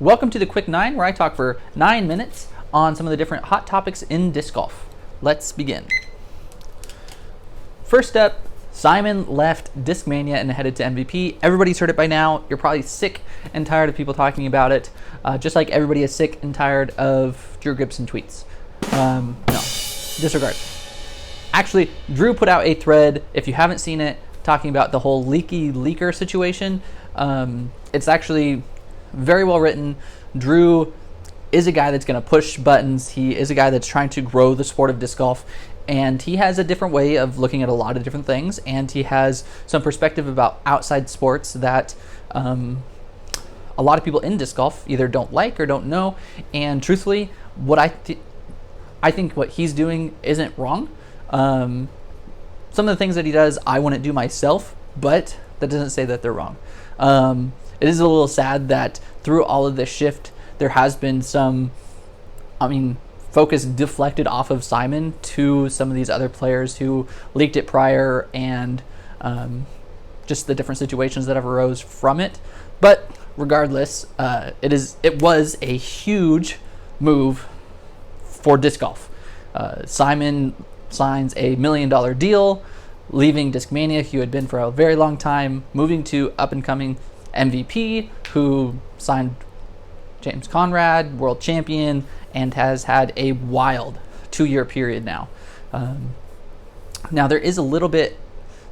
Welcome to the Quick 9, where I talk for 9 minutes on some of the different hot topics in disc golf. Let's begin. First up, Simon left Discmania and headed to MVP. Everybody's heard it by now. You're probably sick and tired of people talking about it, just like everybody is sick and tired of Drew Gibson tweets. No, disregard. Actually, Drew put out a thread, if you haven't seen it, talking about the whole Leaky Leaker situation. It's actually very well written. Drew is a guy that's going to push buttons. He is a guy that's trying to grow the sport of disc golf, and he has a different way of looking at a lot of different things, and he has some perspective about outside sports that a lot of people in disc golf either don't like or don't know. And truthfully, what I think what he's doing isn't wrong. Some of the things that he does I wouldn't do myself, but that doesn't say that they're wrong. It is a little sad that through all of this shift, there has been some, focus deflected off of Simon to some of these other players who leaked it prior, and just the different situations that have arose from it. But regardless, it was a huge move for disc golf. Simon signs a $1 million deal, leaving Discmania, who had been for a very long time, moving to up-and-coming MVP, who signed James Conrad, world champion, and has had a wild 2-year period now. Now, there is a little bit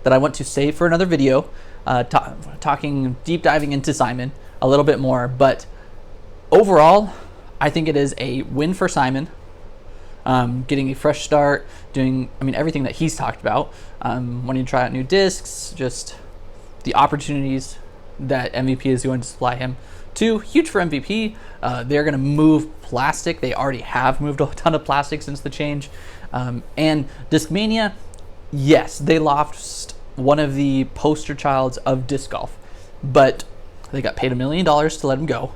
that I want to save for another video, talking, deep diving into Simon a little bit more, but overall, I think it is a win for Simon. Getting a fresh start, doing everything that he's talked about, wanting to try out new discs, just the opportunities that MVP is going to supply him. Huge for MVP. They're going to move plastic. They already have moved a ton of plastic since the change. And Discmania, yes, they lost one of the poster childs of disc golf, but they got paid $1 million to let him go,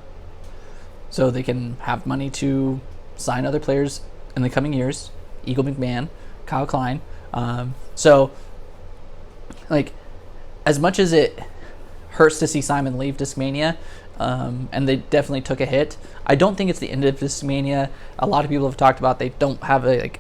so they can have money to sign other players in the coming years, Eagle McMahon, Kyle Klein. As much as it hurts to see Simon leave Discmania, and they definitely took a hit, I don't think it's the end of Discmania. A lot of people have talked about they don't have a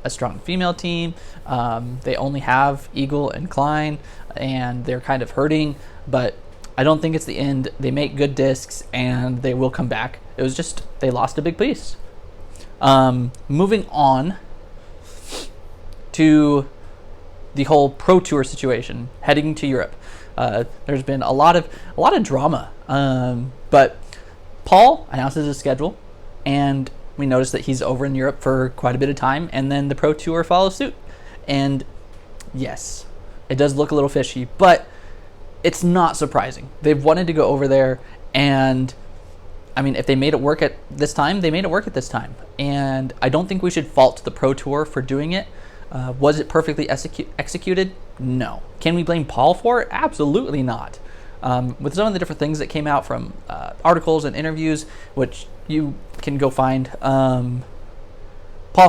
strong female team. They only have Eagle and Klein, and they're kind of hurting, but I don't think it's the end. They make good discs, and they will come back. It was just they lost a big piece. Moving on to the whole Pro Tour situation, heading to Europe. There's been a lot of drama, but Paul announces his schedule, and we notice that he's over in Europe for quite a bit of time, and then the Pro Tour follows suit. And yes, it does look a little fishy, but it's not surprising. They've wanted to go over there, and if they made it work at this time, they made it work at this time. And I don't think we should fault the Pro Tour for doing it. Was it perfectly executed? No. Can we blame Paul for it? Absolutely not. With some of the different things that came out from articles and interviews, which you can go find, Paul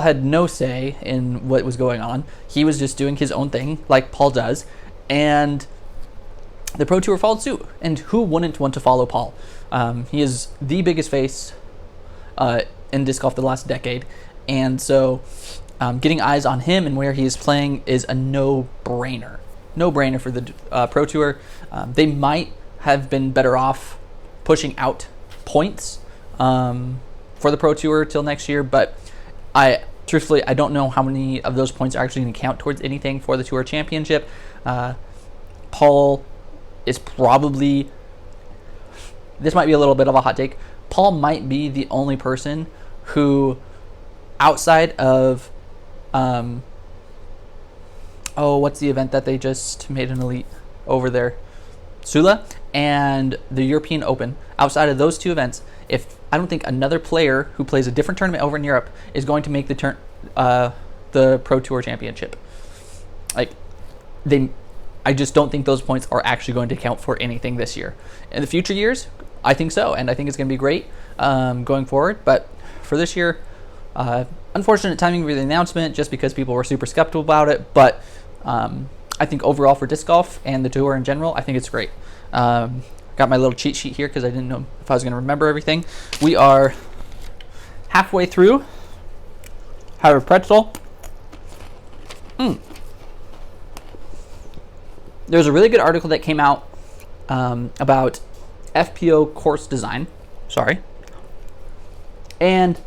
had no say in what was going on. He was just doing his own thing, like Paul does. And the Pro Tour followed suit. And who wouldn't want to follow Paul? He is the biggest face in disc golf the last decade, and so getting eyes on him and where he is playing is a no-brainer. No-brainer for the Pro Tour. They might have been better off pushing out points for the Pro Tour till next year, but truthfully, I don't know how many of those points are actually going to count towards anything for the Tour Championship. Paul is probably... This might be a little bit of a hot take. Paul might be the only person who, outside of, what's the event that they just made an elite over there? Sula and the European Open. Outside of those two events, I don't think another player who plays a different tournament over in Europe is going to make the Pro Tour Championship. I just don't think those points are actually going to count for anything this year. In the future years, I think so, and I think it's going to be great going forward. But for this year, unfortunate timing for the announcement, just because people were super skeptical about it. But I think overall for disc golf and the tour in general, I think it's great. got my little cheat sheet here because I didn't know if I was going to remember everything. We are halfway through. Have a pretzel. There's a really good article that came out about FPO course design. Sorry. And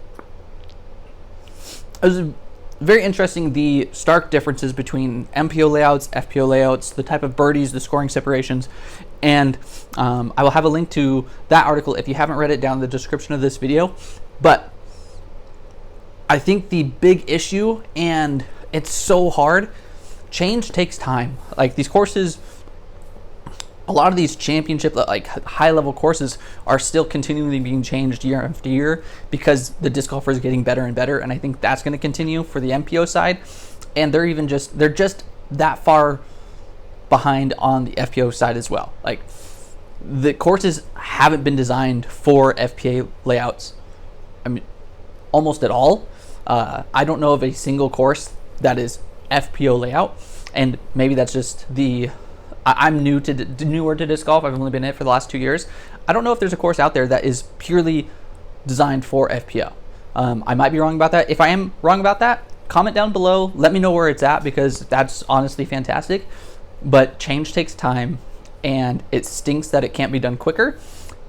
it was very interesting, the stark differences between MPO layouts, FPO layouts, the type of birdies, the scoring separations. And I will have a link to that article if you haven't read it down in the description of this video. But I think the big issue, and it's so hard, change takes time. Like these courses, a lot of these championship, like high level courses are still continually being changed year after year because the disc golfer is getting better and better. And I think that's going to continue for the MPO side. And they're just that far behind on the FPO side as well. Like the courses haven't been designed for FPA layouts. I mean, almost at all. I don't know of a single course that is FPO layout, and maybe that's just I'm newer to disc golf. I've only been in it for the last 2 years. I don't know if there's a course out there that is purely designed for FPO. I might be wrong about that. If I am wrong about that, comment down below. Let me know where it's at, because that's honestly fantastic. But change takes time, and it stinks that it can't be done quicker.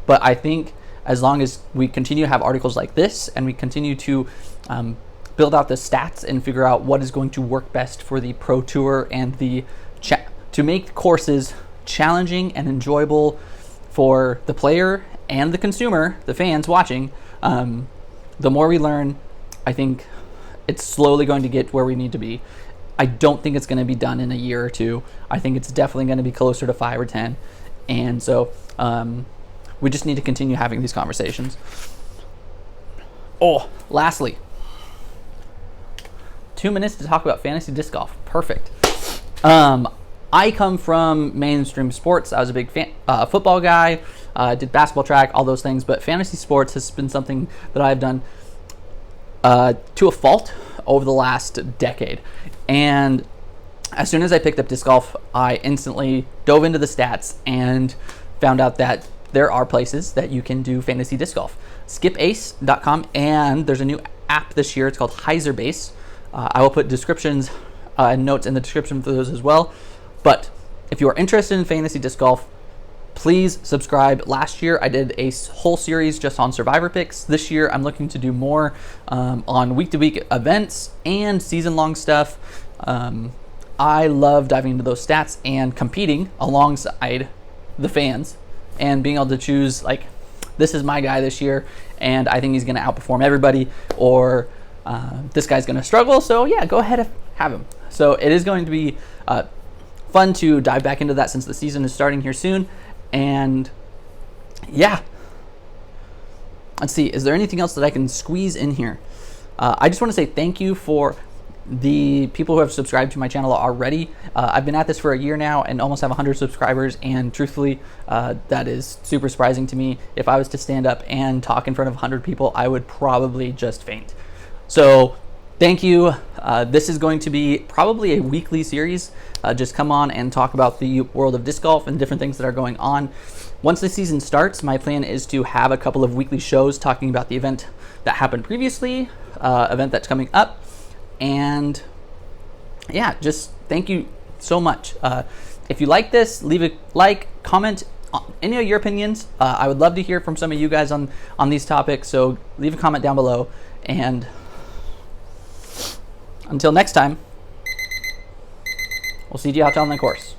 But I think as long as we continue to have articles like this, and we continue to build out the stats and figure out what is going to work best for the Pro Tour and to make courses challenging and enjoyable for the player and the consumer, the fans watching, the more we learn, I think it's slowly going to get where we need to be. I don't think it's going to be done in a year or two. I think it's definitely going to be closer to 5 or 10. And so we just need to continue having these conversations. Oh, lastly, 2 minutes to talk about fantasy disc golf. Perfect. I come from mainstream sports. I was a big football guy, did basketball, track, all those things, but fantasy sports has been something that I've done to a fault over the last decade. And as soon as I picked up disc golf, I instantly dove into the stats and found out that there are places that you can do fantasy disc golf. Skipace.com, and there's a new app this year. It's called Hyzerbase. I will put descriptions and notes in the description for those as well. But if you are interested in fantasy disc golf, please subscribe. Last year, I did a whole series just on survivor picks. This year, I'm looking to do more on week-to-week events and season-long stuff. I love diving into those stats and competing alongside the fans and being able to choose, like, this is my guy this year, and I think he's going to outperform everybody, or this guy's going to struggle, so yeah, go ahead and have him. So it is going to be fun to dive back into that since the season is starting here soon. And yeah, let's see, is there anything else that I can squeeze in here? I just want to say thank you for the people who have subscribed to my channel already. I've been at this for a year now and almost have 100 subscribers, and truthfully, that is super surprising to me. If I was to stand up and talk in front of 100 people, I would probably just faint. So thank you. This is going to be probably a weekly series. Just come on and talk about the world of disc golf and different things that are going on. Once the season starts, my plan is to have a couple of weekly shows talking about the event that happened previously, event that's coming up, and yeah, just thank you so much. If you like this, leave a like, comment any of your opinions. I would love to hear from some of you guys on these topics, so leave a comment down below. And until next time, we'll see you out on the course.